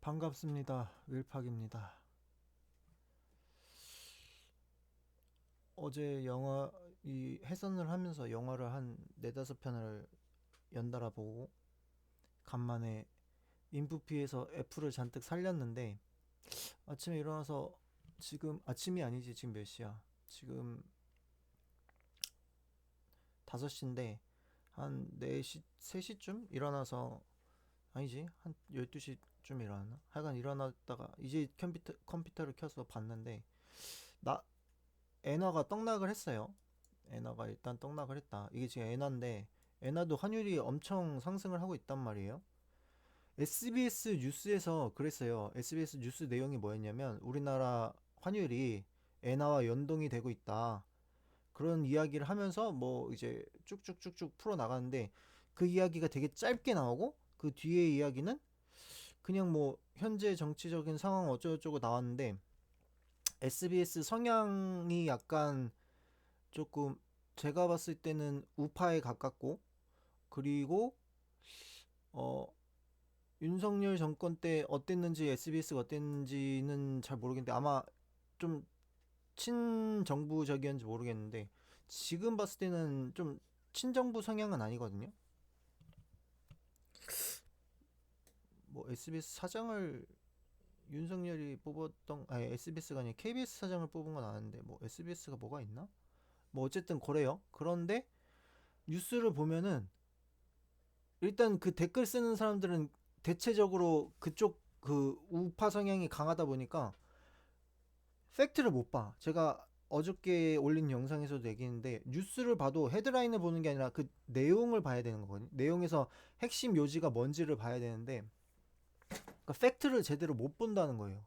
반갑습니다. 윌팍입니다. 어제 이 해선을 하면서 영화를 한 네다섯 편을 연달아 보고 간만에 인프피에서 F를 잔뜩 살렸는데 아침에 일어나서 지금 아침이 아니지 지금 몇 시야? 지금 5시인데 한 4시, 3시쯤 일어나서 아니지 한 12시쯤 일어났나? 하여간 일어났다가 이제 컴퓨터를 켜서 봤는데 나 엔화가 떡락을 했어요. 엔화가 일단 떡락을 했다. 이게 지금 엔화인데 엔화도 환율이 엄청 상승을 하고 있단 말이에요. SBS 뉴스에서 그랬어요. SBS 뉴스 내용이 뭐였냐면 우리나라 환율이 엔화와 연동이 되고 있다. 그런 이야기를 하면서 뭐 이제 쭉쭉쭉쭉 풀어 나가는데 그 이야기가 되게 짧게 나오고 그 뒤에 이야기는 그냥 뭐 현재 정치적인 상황 어쩌고저쩌고 나왔는데 SBS 성향이 약간 조금 제가 봤을 때는 우파에 가깝고 그리고 어 윤석열 정권 때 어땠는지 SBS가 어땠는지는 잘 모르겠는데 아마 좀 친정부적이었는지 모르겠는데 지금 봤을 때는 좀 친정부 성향은 아니거든요. 뭐 SBS 사장을 윤석열이 뽑았던 아니 SBS가 아니라 KBS 사장을 뽑은 건 아는데 뭐 SBS가 뭐가 있나? 뭐 어쨌든 그래요. 그런데 뉴스를 보면은 일단 그 댓글 쓰는 사람들은 대체적으로 그쪽 그 우파 성향이 강하다 보니까 팩트를 못 봐. 제가 어저께 올린 영상에서도 얘기했는데 뉴스를 봐도 헤드라인을 보는 게 아니라 그 내용을 봐야 되는 거거든요. 내용에서 핵심 요지가 뭔지를 봐야 되는데 그러니까 팩트를 제대로 못 본다는 거예요.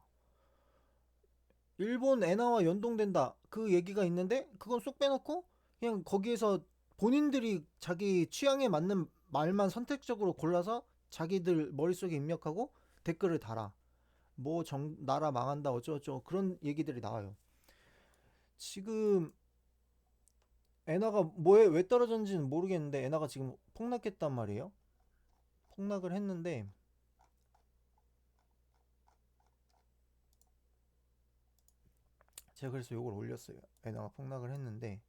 일본 엔화와 연동된다 그 얘기가 있는데 그건 쏙 빼놓고 그냥 거기에서 본인들이 자기 취향에 맞는 말만 선택적으로 골라서 자기들 머릿속에 입력하고 댓글을 달아. 뭐 나라 망한다 어쩌고저쩌고 그런 얘기들이 나와요. 지금 엔화가 뭐에 왜 떨어졌는지는 모르겠는데 엔화가 지금 폭락했단 말이에요. 폭락을 했는데 제가 그래서 요걸 올렸어요. 엔화가 폭락을 했는데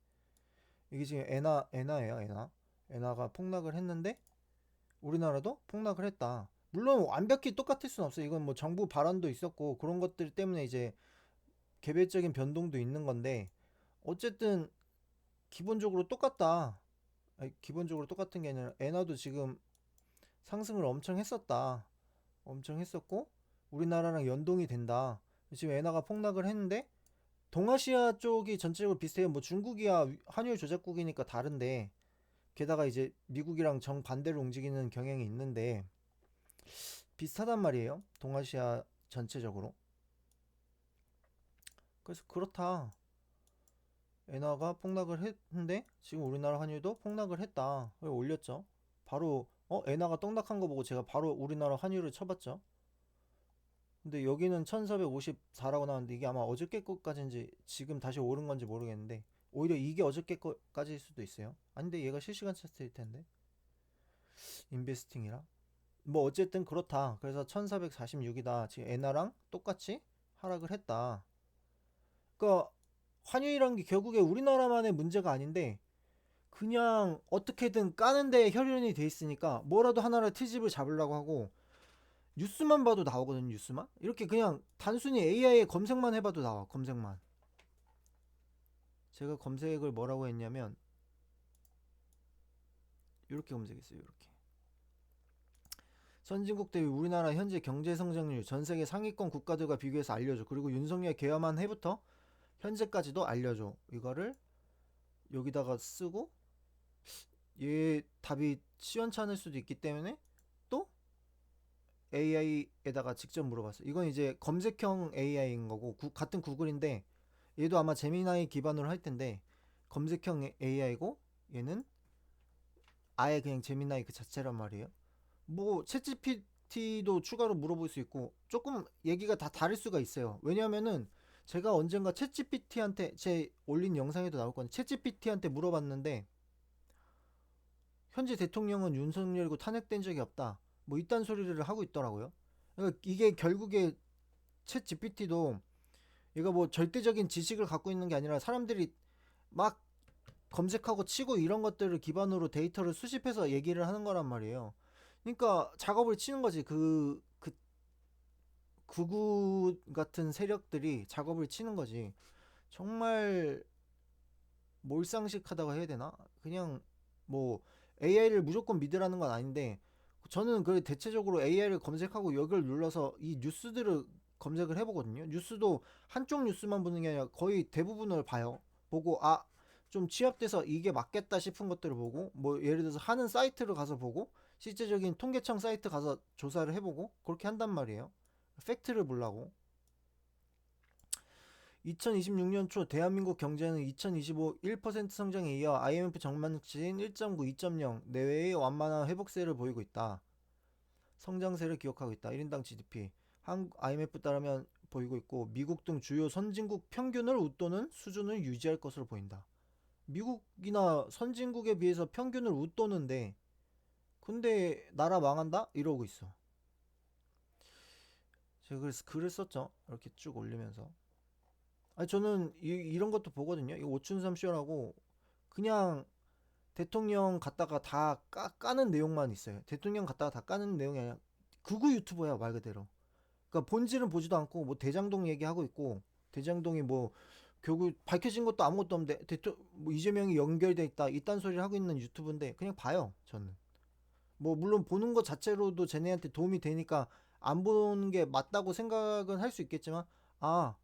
이게 지금 엔화예요. 엔화가 폭락을 했는데 우리나라도 폭락을 했다. 물론 완벽히 똑같을 수는 없어요. 이건 뭐 정부 발언도 있었고 그런 것들 때문에 이제 개별적인 변동도 있는 건데 어쨌든 기본적으로 똑같다. 아니, 기본적으로 똑같은 게 아니라 엔화도 지금 상승을 엄청 했었다. 엄청 했었고 우리나라랑 연동이 된다. 지금 엔화가 폭락을 했는데 동아시아 쪽이 전체적으로 비슷해요. 뭐 중국이야 환율 조작국이니까 다른데 게다가 이제 미국이랑 정반대로 움직이는 경향이 있는데 비슷하단 말이에요. 동아시아 전체적으로. 그래서 그렇다. 엔화가 폭락을 했는데 지금 우리나라 환율도 폭락을 했다. 올렸죠. 바로 엔화가 떡락한 거 보고 제가 바로 우리나라 환율을 쳐봤죠. 근데 여기는 1454라고 나왔는데 이게 아마 어저께 것까지인지 지금 다시 오른 건지 모르겠는데 오히려 이게 어저께 것까지일 수도 있어요. 아닌데 얘가 실시간 차트일 텐데 인베스팅이라 뭐 어쨌든 그렇다. 그래서 1446이다. 지금 엔화랑 똑같이 하락을 했다. 그러니까 환율이란 게 결국에 우리나라만의 문제가 아닌데 그냥 어떻게든 까는데 혈연이 돼 있으니까 뭐라도 하나를 트집을 잡으려고 하고 뉴스만 봐도 나오거든요. 뉴스만 이렇게 그냥 단순히 AI에 검색만 해봐도 나와. 검색만 제가 검색을 뭐라고 했냐면 이렇게 검색했어요. 이렇게 선진국 대비 우리나라 현재 경제 성장률 전 세계 상위권 국가들과 비교해서 알려줘. 그리고 윤석열 개엄한 해부터 현재까지도 알려줘. 이거를 여기다가 쓰고 얘 답이 시원찮을 수도 있기 때문에 또 AI에다가 직접 물어봤어요. 이건 이제 검색형 AI인 거고 같은 구글인데 얘도 아마 제미나이 기반으로 할 텐데 검색형 AI고 얘는 아예 그냥 제미나이 그 자체란 말이에요. 뭐 챗GPT도 추가로 물어볼 수 있고 조금 얘기가 다 다를 수가 있어요. 왜냐면은 제가 언젠가 챗GPT한테 제 올린 영상에도 나올 건데 챗GPT한테 물어봤는데 현재 대통령은 윤석열이고 탄핵된 적이 없다. 뭐 이딴 소리를 하고 있더라고요. 그러니까 이게 결국에 챗 GPT도 얘가 뭐 절대적인 지식을 갖고 있는 게 아니라 사람들이 막 검색하고 치고 이런 것들을 기반으로 데이터를 수집해서 얘기를 하는 거란 말이에요. 그러니까 작업을 치는 거지. 그 극우 같은 세력들이 작업을 치는 거지. 정말 몰상식하다고 해야 되나? 그냥 뭐 AI를 무조건 믿으라는 건 아닌데 저는 그 대체적으로 AI를 검색하고 여기를 눌러서 이 뉴스들을 검색을 해보거든요. 뉴스도 한쪽 뉴스만 보는 게 아니라 거의 대부분을 봐요. 보고 좀 취합돼서 이게 맞겠다 싶은 것들을 보고 뭐 예를 들어서 하는 사이트를 가서 보고 실제적인 통계청 사이트 가서 조사를 해보고 그렇게 한단 말이에요. 팩트를 보려고. 2026년 초 대한민국 경제는 2025 1% 성장에 이어 IMF 전망치인 1.9, 2.0 내외의 완만한 회복세를 보이고 있다. 성장세를 기록하고 있다. 1인당 GDP. 한국 IMF 따르면 보이고 있고 미국 등 주요 선진국 평균을 웃도는 수준을 유지할 것으로 보인다. 미국이나 선진국에 비해서 평균을 웃도는데 근데 나라 망한다? 이러고 있어. 제가 그래서 글을 썼죠. 이렇게 쭉 올리면서. 아니 저는 이런 것도 보거든요. 이 오춘삼 쇼라고 그냥 대통령 갖다가 다 까는 내용만 있어요. 대통령 갖다가 다 까는 내용이 아니라 극우 유튜버야 말 그대로. 그러니까 본질은 보지도 않고 뭐 대장동 얘기하고 있고 대장동이 뭐 결국 밝혀진 것도 아무것도 없는데 뭐 이재명이 연결돼 있다 이딴 소리를 하고 있는 유튜브인데 그냥 봐요 저는. 뭐 물론 보는 것 자체로도 쟤네한테 도움이 되니까 안 보는 게 맞다고 생각은 할 수 있겠지만 아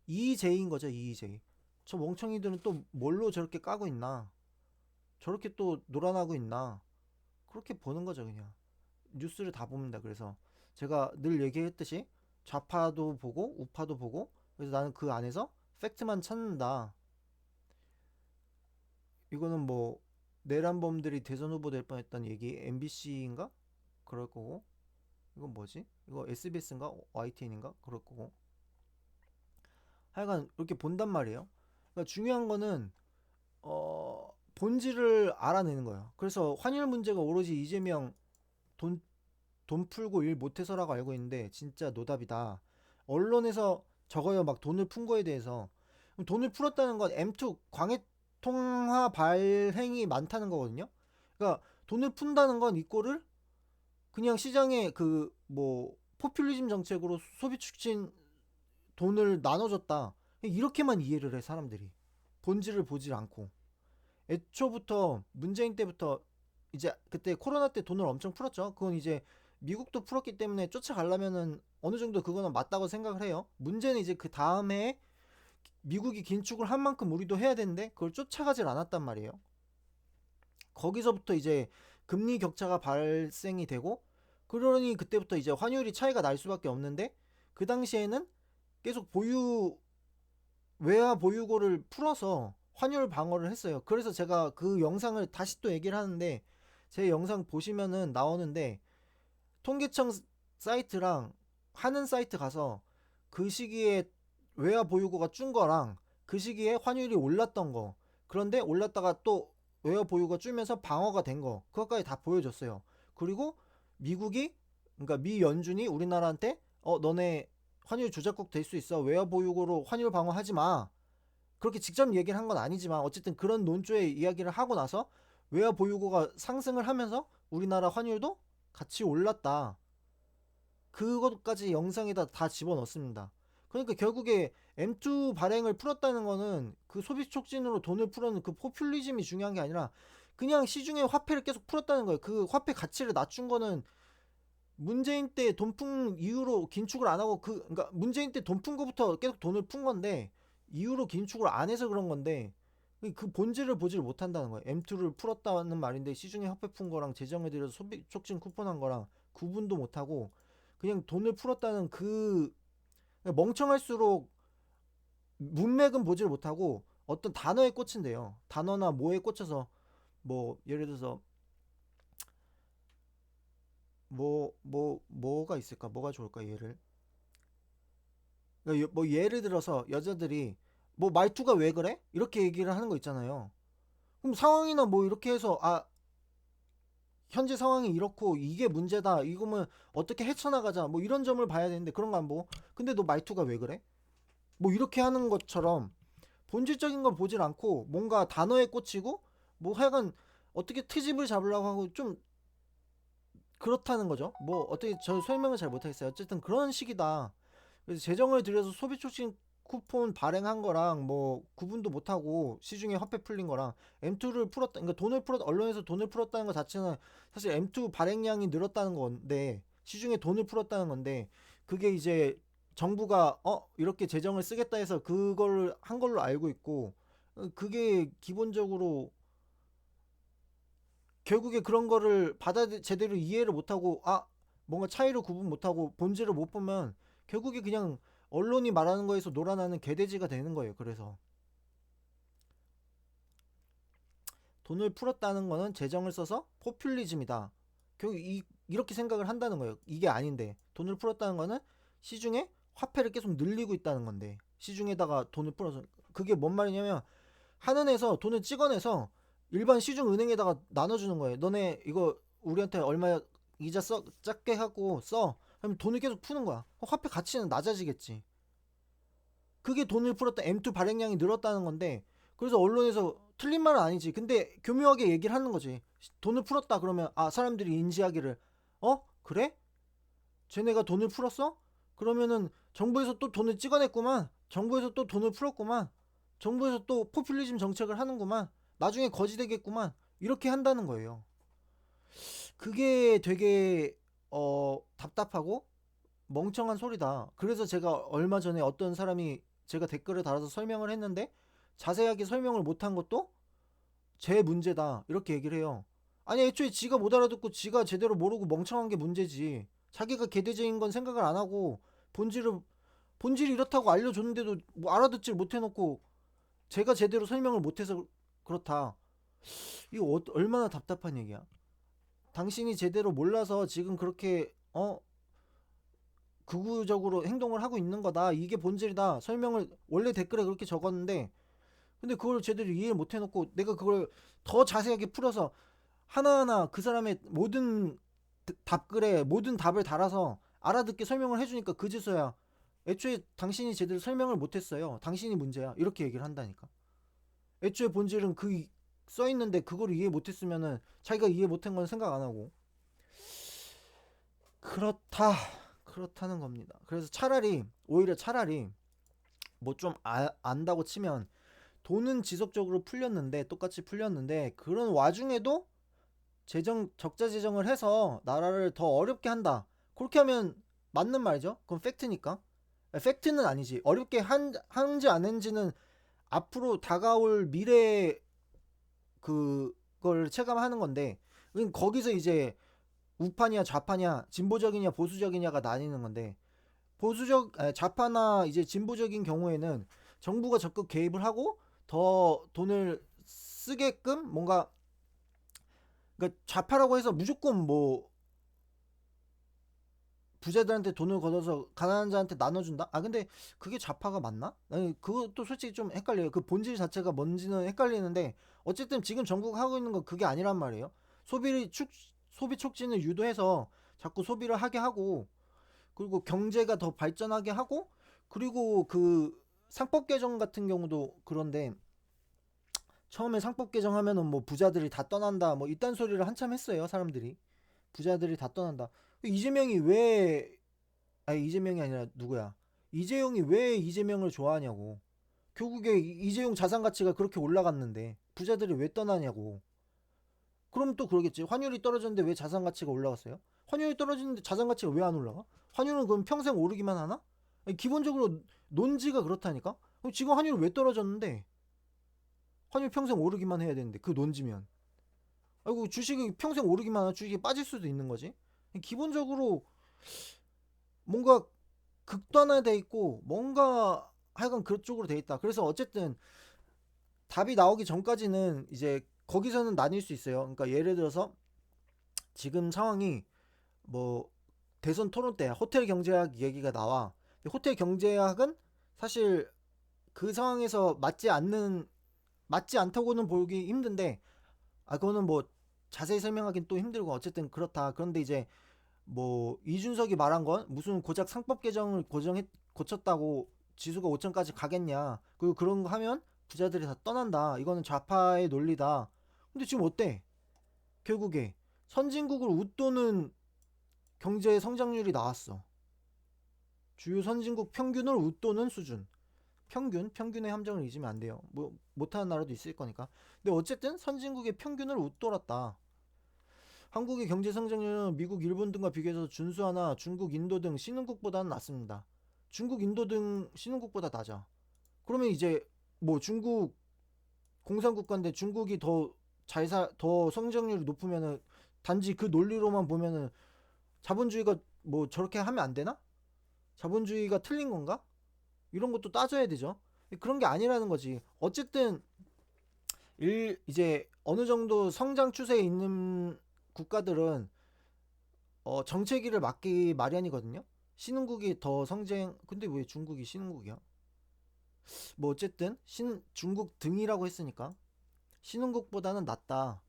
이의제인 거죠 이의제. 저 멍청이들은 또 뭘로 저렇게 까고 있나 저렇게 또 놀아나고 있나 그렇게 보는 거죠 그냥. 뉴스를 다 봅니다. 그래서 제가 늘 얘기했듯이 좌파도 보고 우파도 보고 그래서 나는 그 안에서 팩트만 찾는다. 이거는 뭐 내란범들이 대선 후보 될 뻔했던 얘기 MBC인가 그럴 거고 이건 뭐지? 이거 SBS인가 YTN인가 그럴 거고 하여간 이렇게 본단 말이에요. 그러니까 중요한 거는 본질을 알아내는 거예요. 그래서 환율 문제가 오로지 이재명 돈, 돈 풀고 일 못해서라고 알고 있는데 진짜 노답이다. 언론에서 적어요. 막 돈을 푼 거에 대해서. 돈을 풀었다는 건 M2 광해 통화 발행이 많다는 거거든요. 그러니까 돈을 푼다는 건 이꼴을 그냥 시장에 그 뭐 포퓰리즘 정책으로 소비促진 돈을 나눠줬다. 이렇게만 이해를 해 사람들이. 본질을 보질 않고. 애초부터 문재인 때부터 이제 그때 코로나 때 돈을 엄청 풀었죠. 그건 이제 미국도 풀었기 때문에 쫓아가려면은 어느 정도 그거는 맞다고 생각을 해요. 문제는 이제 그 다음에 미국이 긴축을 한 만큼 우리도 해야 되는데 그걸 쫓아가질 않았단 말이에요. 거기서부터 이제 금리 격차가 발생이 되고 그러니 그때부터 이제 환율이 차이가 날 수밖에 없는데 그 당시에는 계속 외화 보유고를 풀어서 환율 방어를 했어요. 그래서 제가 그 영상을 다시 또 얘기를 하는데 제 영상 보시면은 나오는데 통계청 사이트랑 하는 사이트 가서 그 시기에 외화 보유고가 준 거랑 그 시기에 환율이 올랐던 거 그런데 올랐다가 또 외화 보유고가 줄면서 방어가 된 거 그것까지 다 보여줬어요. 그리고 미국이 그러니까 미 연준이 우리나라한테 너네 환율 조작국 될 수 있어 외화 보유고로 환율 방어하지 마 그렇게 직접 얘기를 한 건 아니지만 어쨌든 그런 논조의 이야기를 하고 나서 외화 보유고가 상승을 하면서 우리나라 환율도 같이 올랐다. 그것까지 영상에다 다 집어넣습니다. 그러니까 결국에 M2 발행을 풀었다는 거는 그 소비 촉진으로 돈을 풀어는 그 포퓰리즘이 중요한 게 아니라 그냥 시중에 화폐를 계속 풀었다는 거예요. 그 화폐 가치를 낮춘 거는 문재인 때 돈 푼 이후로 긴축을 안 하고 그러니까 문재인 때 돈 푼 거부터 계속 돈을 푼 건데 이후로 긴축을 안 해서 그런 건데 그 본질을 보지를 못한다는 거예요. M2를 풀었다는 말인데 시중에 화폐 푼 거랑 재정에 들여서 소비 촉진 쿠폰한 거랑 구분도 못하고 그냥 돈을 풀었다는 그 멍청할수록 문맥은 보지를 못하고 어떤 단어에 꽂힌대요. 단어나 뭐에 꽂혀서 뭐 예를 들어서 뭐가 있을까? 뭐가 좋을까? 예를 그러니까 뭐 예를 들어서 여자들이 뭐 말투가 왜 그래? 이렇게 얘기를 하는 거 있잖아요. 그럼 상황이나 뭐 이렇게 해서 현재 상황이 이렇고 이게 문제다. 이거면 어떻게 헤쳐나가자. 뭐 이런 점을 봐야 되는데 그런 거 안 보고 근데 너 말투가 왜 그래? 뭐 이렇게 하는 것처럼 본질적인 걸 보질 않고 뭔가 단어에 꽂히고 뭐 하여간 어떻게 트집을 잡으려고 하고 좀 그렇다는 거죠. 뭐 어떻게 저 설명을 잘 못하겠어요. 어쨌든 그런 식이다. 그래서 재정을 들여서 소비 촉진 쿠폰 발행한 거랑 뭐 구분도 못하고 시중에 화폐 풀린 거랑 M2를 풀었다. 그러니까 돈을 풀었 언론에서 돈을 풀었다는 것 자체는 사실 M2 발행량이 늘었다는 건데 시중에 돈을 풀었다는 건데 그게 이제 정부가 이렇게 재정을 쓰겠다 해서 그걸 한 걸로 알고 있고 그게 기본적으로 결국에 그런 거를 제대로 이해를 못하고 뭔가 차이를 구분 못하고 본질을 못 보면 결국에 그냥 언론이 말하는 거에서 놀아나는 개돼지가 되는 거예요. 그래서 돈을 풀었다는 거는 재정을 써서 포퓰리즘이다. 결국 이렇게 생각을 한다는 거예요. 이게 아닌데 돈을 풀었다는 거는 시중에 화폐를 계속 늘리고 있다는 건데 시중에다가 돈을 풀어서 그게 뭔 말이냐면 한은에서 돈을 찍어내서 일반 시중 은행에다가 나눠주는 거예요. 너네 이거 우리한테 얼마 이자 작게 하고 써. 그럼 돈을 계속 푸는 거야. 화폐 가치는 낮아지겠지. 그게 돈을 풀었다 M2 발행량이 늘었다는 건데 그래서 언론에서 틀린 말은 아니지. 근데 교묘하게 얘기를 하는 거지. 돈을 풀었다 그러면 사람들이 인지하기를 그래? 쟤네가 돈을 풀었어? 그러면은 정부에서 또 돈을 찍어냈구만. 정부에서 또 돈을 풀었구만. 정부에서 또 포퓰리즘 정책을 하는구만. 나중에 거지 되겠구만. 이렇게 한다는 거예요. 그게 되게 답답하고 멍청한 소리다. 그래서 제가 얼마 전에 어떤 사람이 제가 댓글을 달아서 설명을 했는데 자세하게 설명을 못한 것도 제 문제다. 이렇게 얘기를 해요. 아니 애초에 지가 못 알아듣고 지가 제대로 모르고 멍청한 게 문제지. 자기가 개돼지인 건 생각을 안 하고 본질이 이렇다고 알려줬는데도 뭐 알아듣질 못해놓고 제가 제대로 설명을 못해서 그렇다. 이거 얼마나 답답한 얘기야. 당신이 제대로 몰라서 지금 그렇게 극우적으로 행동을 하고 있는 거다. 이게 본질이다. 설명을 원래 댓글에 그렇게 적었는데 근데 그걸 제대로 이해를 못 해놓고 내가 그걸 더 자세하게 풀어서 하나하나 그 사람의 모든 답글에 모든 답을 달아서 알아듣게 설명을 해주니까 그제서야 애초에 당신이 제대로 설명을 못했어요. 당신이 문제야. 이렇게 얘기를 한다니까. 애초에 본질은 그 써있는데 그걸 이해 못했으면은 자기가 이해 못한 건 생각 안 하고 그렇다는 겁니다. 그래서 오히려 차라리 뭐 좀 안다고 치면 돈은 지속적으로 풀렸는데 똑같이 풀렸는데 그런 와중에도 적자 재정을 해서 나라를 더 어렵게 한다. 그렇게 하면 맞는 말이죠. 그건 팩트니까. 팩트는 아니지. 어렵게 한지 안 한지는 앞으로 다가올 미래 그걸 체감하는 건데 거기서 이제 우파냐 좌파냐 진보적이냐 보수적이냐가 나뉘는 건데 좌파나 이제 진보적인 경우에는 정부가 적극 개입을 하고 더 돈을 쓰게끔 뭔가 그러니까 좌파라고 해서 무조건 뭐 부자들한테 돈을 걷어서 가난한 자한테 나눠준다? 근데 그게 좌파가 맞나? 아니 그것도 솔직히 좀 헷갈려요. 그 본질 자체가 뭔지는 헷갈리는데 어쨌든 지금 정부가 하고 있는 건 그게 아니란 말이에요. 소비 촉진을 유도해서 자꾸 소비를 하게 하고 그리고 경제가 더 발전하게 하고 그리고 그 상법 개정 같은 경우도 그런데 처음에 상법 개정하면은 뭐 부자들이 다 떠난다 뭐 이딴 소리를 한참 했어요. 사람들이 부자들이 다 떠난다. 이재명이 왜 이재명이 아니라 누구야? 이재용이 왜 이재명을 좋아하냐고. 결국에 이재용 자산 가치가 그렇게 올라갔는데 부자들이 왜 떠나냐고. 그럼 또 그러겠지. 환율이 떨어졌는데 왜 자산 가치가 올라갔어요? 환율이 떨어지는데 자산 가치가 왜 안 올라가? 환율은 그럼 평생 오르기만 하나? 기본적으로 논지가 그렇다니까. 그럼 지금 환율이 왜 떨어졌는데? 환율 평생 오르기만 해야 되는데 그 논지면. 아이고 주식이 평생 오르기만 하나 주식이 빠질 수도 있는 거지. 기본적으로 뭔가 극단화돼 있고 뭔가 하여간 그쪽으로 돼 있다. 그래서 어쨌든 답이 나오기 전까지는 이제 거기서는 나뉠 수 있어요. 그러니까 예를 들어서 지금 상황이 뭐 대선 토론 때 호텔 경제학 얘기가 나와. 호텔 경제학은 사실 그 상황에서 맞지 않다고는 보기 힘든데 그거는 뭐 자세히 설명하긴 또 힘들고 어쨌든 그렇다. 그런데 이제 뭐 이준석이 말한 건 무슨 고작 상법 개정을 고쳤다고 지수가 5천까지 가겠냐. 그리고 그런 거 하면 부자들이 다 떠난다. 이거는 좌파의 논리다. 근데 지금 어때? 결국에 선진국을 웃도는 경제 성장률이 나왔어. 주요 선진국 평균을 웃도는 수준. 평균의 함정을 잊으면 안 돼요. 뭐 못하는 나라도 있을 거니까. 근데 어쨌든 선진국의 평균을 웃돌았다. 한국의 경제 성장률은 미국, 일본 등과 비교해서 준수하나 중국, 인도 등 신흥국보다는 낮습니다. 중국, 인도 등 신흥국보다 낮아. 그러면 이제 뭐 중국 공산국가인데 중국이 더 성장률이 높으면은 단지 그 논리로만 보면은 자본주의가 뭐 저렇게 하면 안 되나? 자본주의가 틀린 건가? 이런 것도 따져야 되죠. 그런 게 아니라는 거지. 어쨌든 이제 어느 정도 성장 추세에 있는 국가들은 정체기를 맞기 마련이거든요. 신흥국이 더 성장. 근데 왜 중국이 신흥국이야? 뭐 어쨌든 중국 등이라고 했으니까 신흥국보다는 낫다.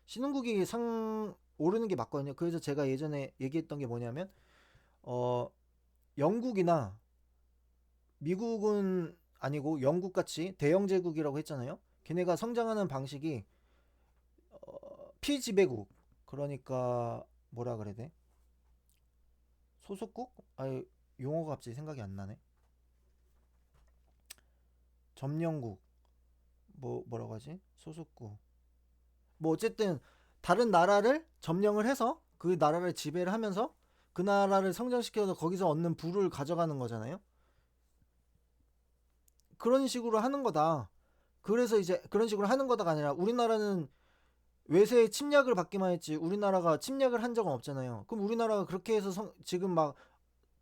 신흥국이 상 오르는 게 맞거든요. 그래서 제가 예전에 얘기했던 게 뭐냐면 어 영국이나 미국은 아니고 영국 같이 대영 제국이라고 했잖아요. 걔네가 성장하는 방식이 피지배국, 그러니까 뭐라 그래야 돼? 소속국? 아니, 용어가 갑자기 생각이 안 나네. 점령국, 뭐라고 하지? 소속국. 뭐 어쨌든 다른 나라를 점령을 해서 그 나라를 지배를 하면서 그 나라를 성장시켜서 거기서 얻는 부를 가져가는 거잖아요. 그런 식으로 하는 거다. 그래서 이제 그런 식으로 하는 거다가 아니라 우리나라는 외세의 침략을 받기만 했지 우리나라가 침략을 한 적은 없잖아요. 그럼 우리나라가 그렇게 해서 지금 막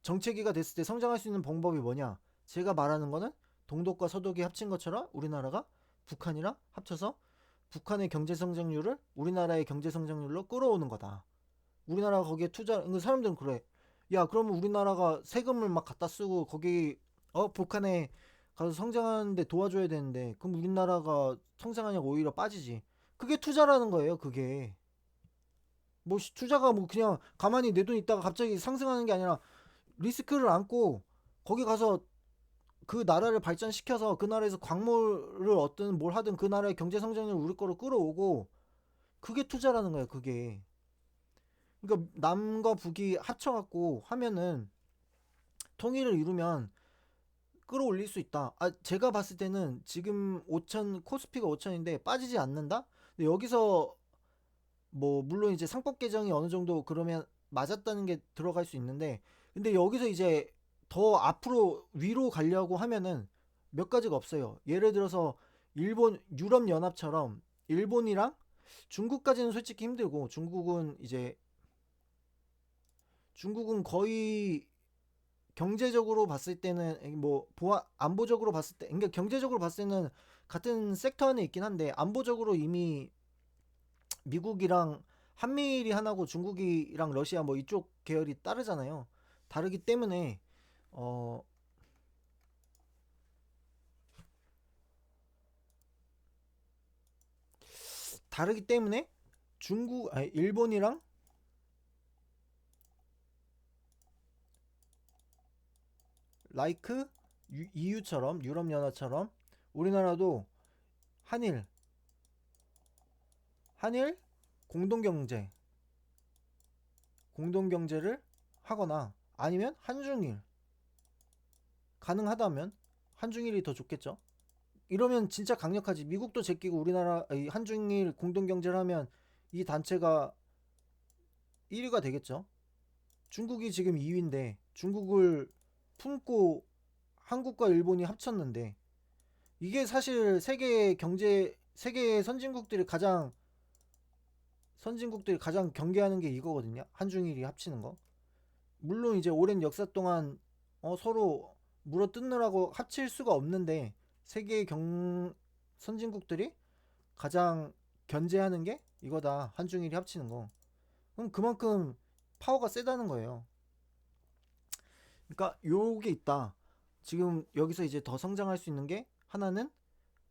정체기가 됐을 때 성장할 수 있는 방법이 뭐냐? 제가 말하는 거는 동독과 서독이 합친 것처럼 우리나라가 북한이랑 합쳐서 북한의 경제 성장률을 우리나라의 경제 성장률로 끌어오는 거다. 우리나라가 거기에 사람들은 그래. 야, 그러면 우리나라가 세금을 막 갖다 쓰고 거기 북한에 가서 성장하는데 도와줘야 되는데 그럼 우리나라가 성장하냐고 오히려 빠지지. 그게 투자라는 거예요. 그게 뭐 투자가 뭐 그냥 가만히 내 돈 있다가 갑자기 상승하는 게 아니라 리스크를 안고 거기 가서 그 나라를 발전시켜서 그 나라에서 광물을 얻든 뭘 하든 그 나라의 경제 성장률을 우리 거로 끌어오고 그게 투자라는 거예요. 그게. 그러니까 남과 북이 합쳐갖고 하면은 통일을 이루면 끌어올릴 수 있다. 제가 봤을 때는 지금 5천 코스피가 5천인데 빠지지 않는다. 근데 여기서 뭐 물론 이제 상법 개정이 어느 정도 그러면 맞았다는 게 들어갈 수 있는데 근데 여기서 이제 더 앞으로 위로 가려고 하면은 몇 가지가 없어요. 예를 들어서 유럽 연합처럼 일본이랑 중국까지는 솔직히 힘들고 중국은 거의 경제적으로 봤을 때는 뭐 안보적으로 봤을 때 그러니까 경제적으로 봤을 때는 같은 섹터 안에 있긴 한데 안보적으로 이미 미국이랑 한미일이 하나고 중국이랑 러시아 뭐 이쪽 계열이 따르잖아요. 다르기 때문에 어 다르기 때문에 일본이랑 라이크 EU처럼 유럽 연합처럼 우리나라도 한일 한일 공동 경제를 하거나 아니면 한중일 가능하다면 한중일이 더 좋겠죠. 이러면 진짜 강력하지. 미국도 제끼고 우리나라 한중일 공동 경제를 하면 이 단체가 1위가 되겠죠. 중국이 지금 2위인데 중국을 품고 한국과 일본이 합쳤는데 이게 사실 세계 선진국들이 가장 경계하는 게 이거거든요. 한중일이 합치는 거. 물론 이제 오랜 역사 동안 서로 물어뜯느라고 합칠 수가 없는데 세계 선진국들이 가장 견제하는 게 이거다. 한중일이 합치는 거. 그럼 그만큼 파워가 세다는 거예요. 그러니까 요게 있다. 지금 여기서 이제 더 성장할 수 있는 게 하나는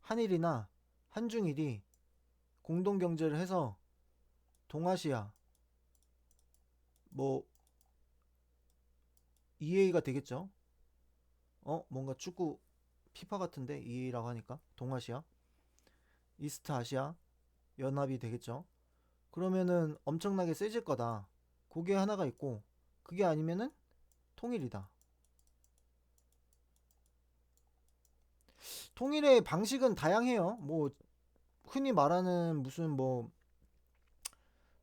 한일이나 한중일이 공동 경제를 해서 동아시아 뭐 EA가 되겠죠. 뭔가 축구 피파 같은데 EA라고 하니까 동아시아, 이스트 아시아 연합이 되겠죠. 그러면은 엄청나게 세질 거다. 그게 하나가 있고, 그게 아니면은 통일이다. 통일의 방식은 다양해요. 뭐 흔히 말하는 무슨 뭐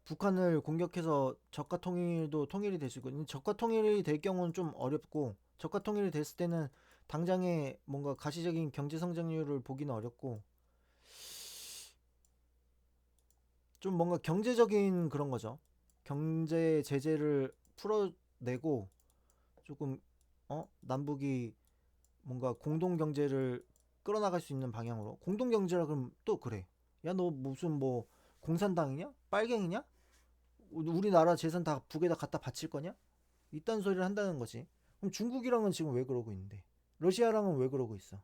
북한을 공격해서 적가 통일도 통일이 될 수 있고, 적가 통일이 될 경우는 좀 어렵고, 적가 통일이 됐을 때는 당장에 뭔가 가시적인 경제 성장률을 보기는 어렵고, 좀 뭔가 경제적인 그런 거죠. 경제 제재를 풀어내고 조금 남북이 뭔가 공동 경제를 끌어나갈 수 있는 방향으로. 공동 경제라 그러면 또 그래. 야 너 무슨 뭐 공산당이냐? 빨갱이냐? 우리나라 재산 다 북에다 갖다 바칠 거냐? 이딴 소리를 한다는 거지. 그럼 중국이랑은 지금 왜 그러고 있는데? 러시아랑은 왜 그러고 있어?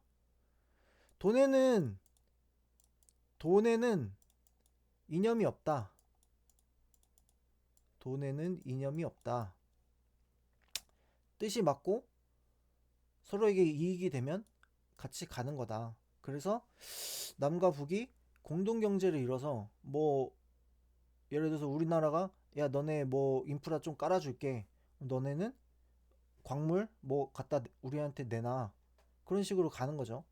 돈에는 돈에는 이념이 없다. 돈에는 이념이 없다. 뜻이 맞고 서로에게 이익이 되면 같이 가는 거다. 그래서 남과 북이 공동 경제를 이뤄서 뭐 예를 들어서 우리나라가 야 너네 뭐 인프라 좀 깔아줄게. 너네는 광물 뭐 갖다 우리한테 내놔. 그런 식으로 가는 거죠.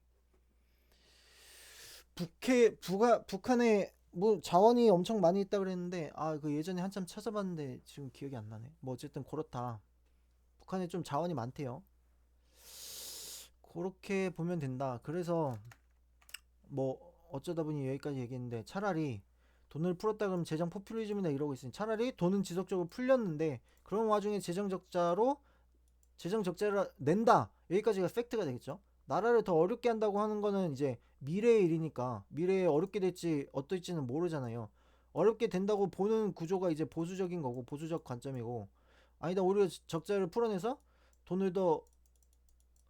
북한에 뭐 자원이 엄청 많이 있다 그랬는데 그 예전에 한참 찾아봤는데 지금 기억이 안 나네. 뭐 어쨌든 그렇다. 북한에 좀 자원이 많대요. 그렇게 보면 된다. 그래서 뭐 어쩌다 보니 여기까지 얘기했는데 차라리 돈을 풀었다 그러면 재정 포퓰리즘이나 이러고 있으니 차라리 돈은 지속적으로 풀렸는데 그런 와중에 재정 적자를 낸다. 여기까지가 팩트가 되겠죠. 나라를 더 어렵게 한다고 하는 거는 이제 미래의 일이니까 미래에 어렵게 될지 어떨지는 모르잖아요. 어렵게 된다고 보는 구조가 이제 보수적인 거고 보수적 관점이고 아니다 오히려 적자를 풀어내서 돈을 더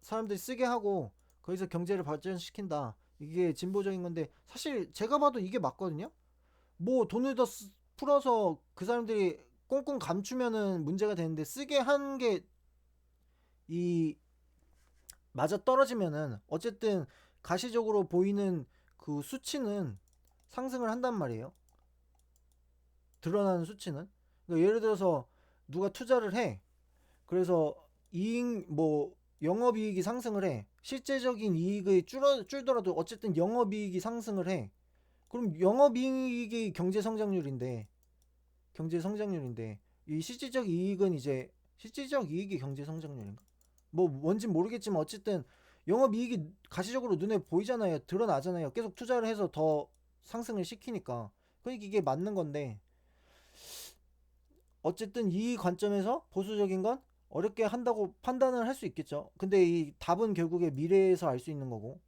사람들이 쓰게 하고 거기서 경제를 발전시킨다. 이게 진보적인 건데 사실 제가 봐도 이게 맞거든요. 뭐 돈을 더 풀어서 그 사람들이 꽁꽁 감추면은 문제가 되는데 쓰게 한 게 이 맞아 떨어지면은 어쨌든 가시적으로 보이는 그 수치는 상승을 한단 말이에요. 드러나는 수치는. 그러니까 예를 들어서 누가 투자를 해. 그래서 이익 뭐 영업이익이 상승을 해. 실제적인 이익이 줄더라도 어쨌든 영업이익이 상승을 해. 그럼 영업이익이 경제성장률인데 이 실질적 이익은 이제 실질적 이익이 경제성장률인가? 뭐 뭔진 모르겠지만 어쨌든 영업이익이 가시적으로 눈에 보이잖아요. 드러나잖아요. 계속 투자를 해서 더 상승을 시키니까. 그러니까 이게 맞는 건데 어쨌든 이 관점에서 보수적인 건 어렵게 한다고 판단을 할 수 있겠죠. 근데 이 답은 결국에 미래에서 알 수 있는 거고.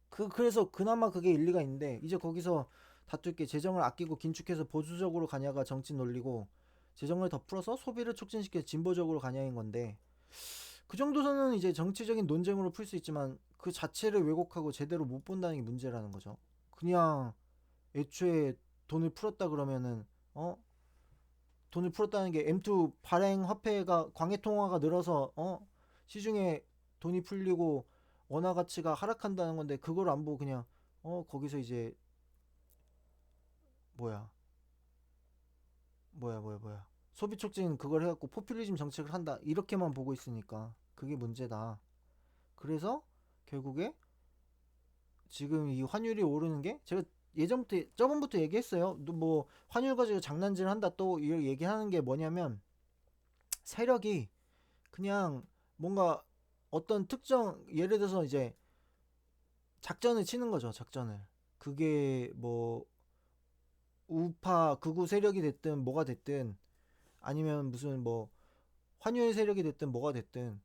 그래서 그나마 그게 일리가 있는데 이제 거기서 다툴 게 재정을 아끼고 긴축해서 보수적으로 가냐가 정치 논리고 재정을 더 풀어서 소비를 촉진시켜 진보적으로 가냐인 건데 그 정도서는 이제 정치적인 논쟁으로 풀 수 있지만 그 자체를 왜곡하고 제대로 못 본다는 게 문제라는 거죠. 그냥 애초에 돈을 풀었다 그러면은 어 돈을 풀었다는 게 M2 발행 화폐가 광해 통화가 늘어서 시중에 돈이 풀리고 원화 가치가 하락한다는 건데 그걸 안 보고 그냥 거기서 이제 뭐야 뭐야 소비 촉진 그걸 해갖고 포퓰리즘 정책을 한다 이렇게만 보고 있으니까 그게 문제다. 그래서 결국에 지금 이 환율이 오르는 게 제가 예전부터 저번부터 얘기했어요. 뭐 환율 가지고 장난질 한다 또 이렇게 얘기하는 게 뭐냐면 세력이 그냥 뭔가 어떤 특정 예를 들어서 이제 작전을 치는 거죠. 작전을. 그게 뭐 우파 극우 세력이 됐든 뭐가 됐든 아니면 무슨 뭐 환율 세력이 됐든 뭐가 됐든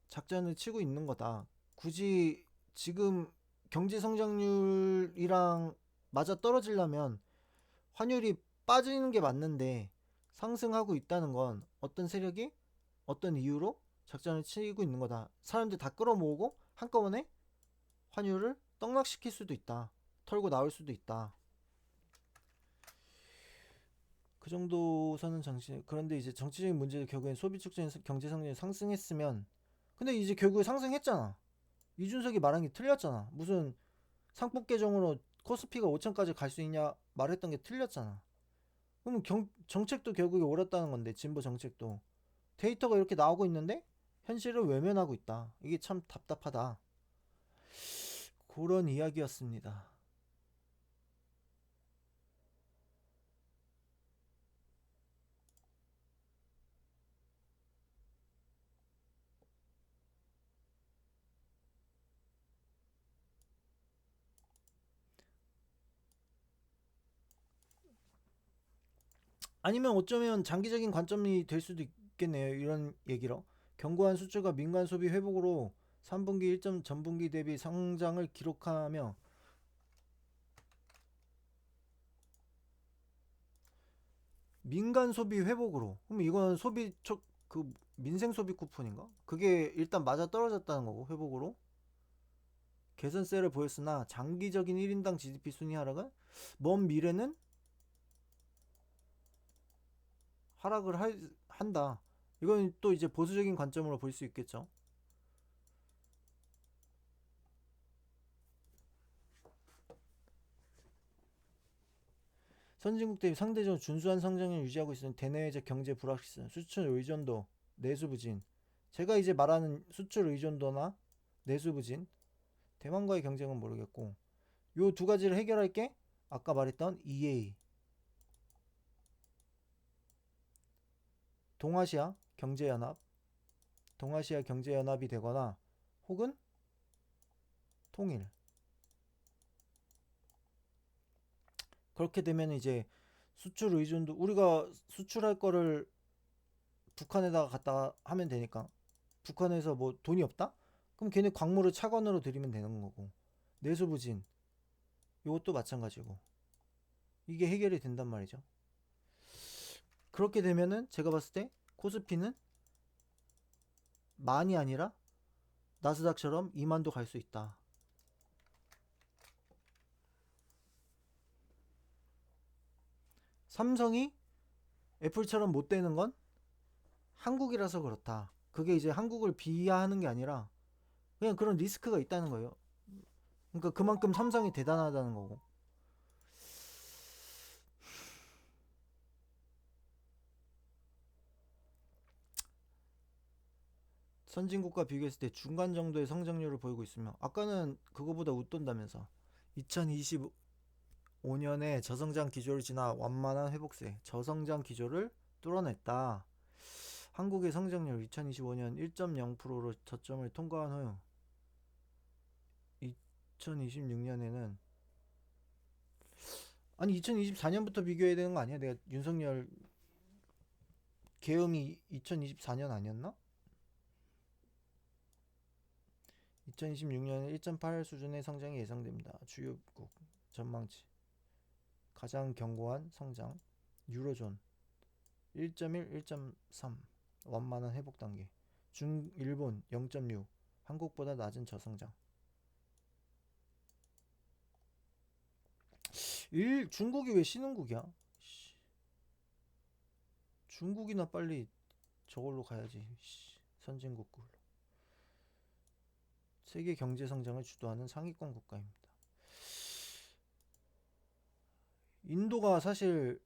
작전을 치고 있는 거다. 굳이 지금 경제 성장률이랑 맞아 떨어지려면 환율이 빠지는 게 맞는데 상승하고 있다는 건 어떤 세력이 어떤 이유로 작전을 치고 있는 거다. 사람들 다 끌어모으고 한꺼번에 환율을 떡락시킬 수도 있다. 털고 나올 수도 있다. 그 정도 선은 정치. 그런데 이제 정치적인 문제도 결국엔 소비 축전 경제 성장이 상승했으면, 근데 이제 결국에 상승했잖아. 이준석이 말한 게 틀렸잖아. 무슨 상법 개정으로 코스피가 5천까지 갈 수 있냐 말했던 게 틀렸잖아. 그럼 정책도 결국에 옳았다는 건데, 진보 정책도 데이터가 이렇게 나오고 있는데 현실을 외면하고 있다. 이게 참 답답하다. 그런 이야기였습니다. 아니면 어쩌면 장기적인 관점이 될 수도 있겠네요. 이런 얘기로 견고한 수출과 민간 소비 회복으로 3분기 1점 전분기 대비 성장을 기록하며, 민간 소비 회복으로, 그럼 이건 그 민생 소비 쿠폰인가? 그게 일단 맞아 떨어졌다는 거고, 회복으로 개선세를 보였으나 장기적인 1인당 GDP 순위 하락은 먼 미래는 한다. 이건 또 이제 보수적인 관점으로 볼 수 있겠죠. 선진국 대비 상대적으로 준수한 성장을 유지하고 있는 대내외적 경제 불확실성, 수출 의존도, 내수 부진. 제가 이제 말하는 수출 의존도나 내수 부진, 대만과의 경쟁은 모르겠고, 요 두 가지를 해결할 게 아까 말했던 EA, 동아시아 경제연합, 동아시아 경제연합이 되거나 혹은 통일. 그렇게 되면 이제 수출 의존도, 우리가 수출할 거를 북한에다가 갖다 하면 되니까, 북한에서 뭐 돈이 없다? 그럼 걔네 광물을 차관으로 들이면 되는 거고, 내수 부진 이것도 마찬가지고, 이게 해결이 된단 말이죠. 그렇게 되면은 제가 봤을 때 코스피는 만이 아니라 나스닥처럼 2만도 갈 수 있다. 삼성이 애플처럼 못 되는 건 한국이라서 그렇다. 그게 이제 한국을 비하하는 게 아니라 그냥 그런 리스크가 있다는 거예요. 그러니까 그만큼 삼성이 대단하다는 거고. 선진국과 비교했을 때 중간 정도의 성장률을 보이고 있으며, 아까는 그거보다 웃돈다면서 2025년에 저성장 기조를 지나 완만한 회복세, 저성장 기조를 뚫어냈다. 한국의 성장률 2025년 1.0%로 저점을 통과한 후 2026년에는, 아니 2024년부터 비교해야 되는 거 아니야? 내가 윤석열 계엄이 2024년 아니었나? 2026년에 1.8 수준의 성장이 예상됩니다. 주요국 전망치 가장 견고한 성장, 유로존 1.1, 1.3 완만한 회복 단계, 일본 0.6 한국보다 낮은 저성장. 중국이 왜 신흥국이야? 중국이나 빨리 저걸로 가야지. 선진국으로. 세계 경제 성장을 주도하는 상위권 국가입니다. 인도가 사실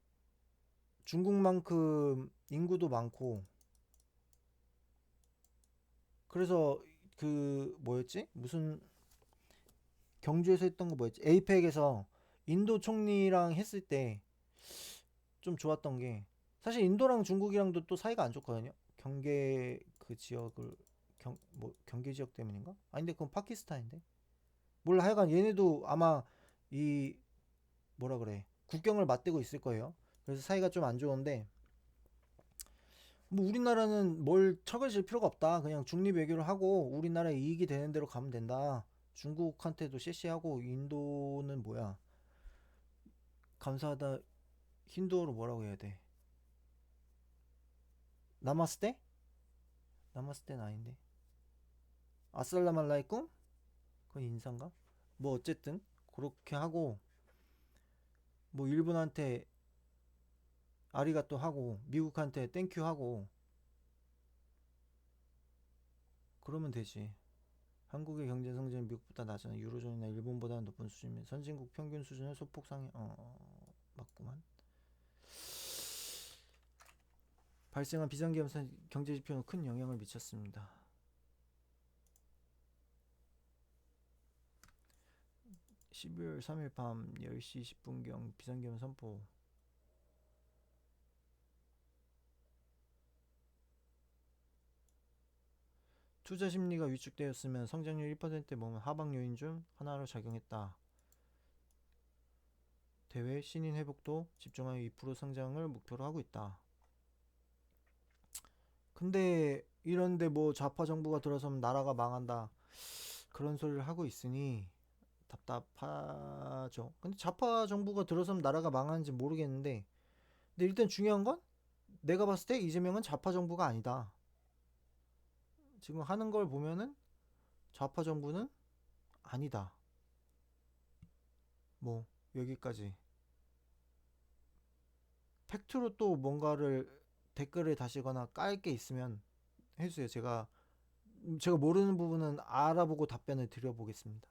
중국만큼 인구도 많고, 그래서 그 뭐였지? 무슨 경주에서 했던 거 뭐였지? 에이펙에서 인도 총리랑 했을 때 좀 좋았던 게, 사실 인도랑 중국이랑도 또 사이가 안 좋거든요. 경계 그 지역을 경계 지역 때문인가? 아닌데 그건 파키스탄인데. 몰라, 하여간 얘네도 아마 이 뭐라 그래, 국경을 맞대고 있을 거예요. 그래서 사이가 좀 안 좋은데, 뭐 우리나라는 뭘 척을 질 필요가 없다. 그냥 중립 외교를 하고 우리나라에 이익이 되는 대로 가면 된다. 중국한테도 쎄쎄하고. 인도는 뭐야? 감사하다 힌두어로 뭐라고 해야 돼? 나마스테? 나마스테는 아닌데. 아살라말라이쿰? 그건 인사인가? 뭐 어쨌든 그렇게 하고, 뭐 일본한테 아리가또 하고 미국한테 땡큐 하고 그러면 되지. 한국의 경제 성장이 미국보다 낮으나 유로존이나 일본보다는 높은 수준이며 선진국 평균 수준을 소폭 상회. 맞구만. 발생한 비상기업 경제 지표는 큰 영향을 미쳤습니다. 12월 3일 밤 10시 20분경 비상기업 선포. 투자 심리가 위축되었으면 성장률 1%에 머문 하방 요인 중 하나로 작용했다. 대외 신인 회복도 집중하여 2% 성장을 목표로 하고 있다. 근데 이런데 뭐 좌파 정부가 들어서면 나라가 망한다 그런 소리를 하고 있으니 답답하죠. 근데 좌파 정부가 들어서면 나라가 망하는지 모르겠는데, 근데 일단 중요한 건 내가 봤을 때 이재명은 좌파 정부가 아니다. 지금 하는 걸 보면은 좌파 정부는 아니다. 뭐 여기까지. 팩트로 또 뭔가를 댓글에 다시거나 깔 게 있으면 해주세요. 제가 모르는 부분은 알아보고 답변을 드려보겠습니다.